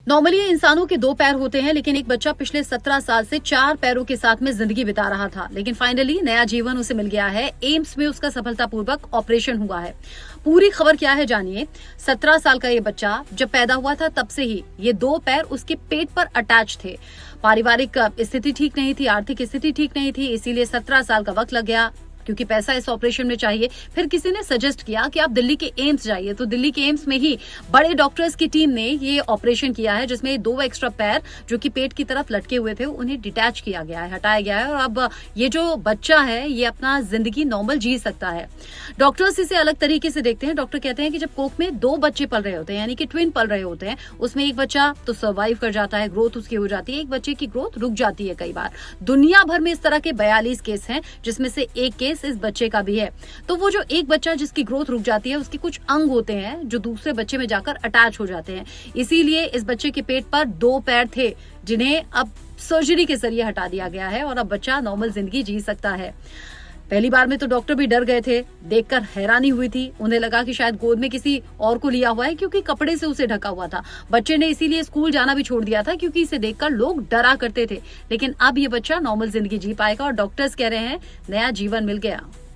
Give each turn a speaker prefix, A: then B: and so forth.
A: Normally इंसानों के दो पैर होते हैं, लेकिन एक बच्चा पिछले 17 साल से 4 पैरों के साथ में जिंदगी बिता रहा था, लेकिन फाइनली नया जीवन उसे मिल गया है। एम्स में उसका सफलतापूर्वक ऑपरेशन हुआ है। पूरी खबर क्या है जानिए। 17 साल का ये बच्चा जब पैदा हुआ था तब से ही ये दो पैर उसके पेट पर अटैच थे। पारिवारिक स्थिति ठीक नहीं थी, आर्थिक स्थिति ठीक नहीं थी, इसीलिए 17 साल का वक्त लग गया, क्योंकि पैसा इस ऑपरेशन में चाहिए। फिर किसी ने सजेस्ट किया कि आप दिल्ली के एम्स जाइए, तो दिल्ली के एम्स में ही बड़े डॉक्टर्स की टीम ने ये ऑपरेशन किया है, जिसमें 2 एक्स्ट्रा पैर जो कि पेट की तरफ लटके हुए थे उन्हें डिटैच किया गया है, हटाया गया है, और अब ये जो बच्चा है ये अपना जिंदगी नॉर्मल जी सकता है। डॉक्टर्स इसे अलग तरीके से देखते हैं। डॉक्टर कहते हैं कि जब कोख में 2 बच्चे पल रहे होते हैं, यानी कि ट्विन पल रहे होते हैं, उसमें एक बच्चा तो सर्वाइव कर जाता है, ग्रोथ उसकी हो जाती है, एक बच्चे की ग्रोथ रुक जाती है। कई बार दुनिया भर में इस तरह के 42 केस हैं, जिसमें से एक केस इस बच्चे का भी है। तो वो जो एक बच्चा जिसकी ग्रोथ रुक जाती है, उसके कुछ अंग होते हैं जो दूसरे बच्चे में जाकर अटैच हो जाते हैं। इसीलिए इस बच्चे के पेट पर 2 पैर थे, जिन्हें अब सर्जरी के जरिए हटा दिया गया है और अब बच्चा नॉर्मल जिंदगी जी सकता है। पहली बार में तो डॉक्टर भी डर गए थे, देखकर हैरानी हुई थी। उन्हें लगा कि शायद गोद में किसी और को लिया हुआ है, क्योंकि कपड़े से उसे ढका हुआ था। बच्चे ने इसीलिए स्कूल जाना भी छोड़ दिया था, क्योंकि इसे देखकर लोग डरा करते थे। लेकिन अब ये बच्चा नॉर्मल जिंदगी जी पाएगा और डॉक्टर्स कह रहे हैं नया जीवन मिल गया।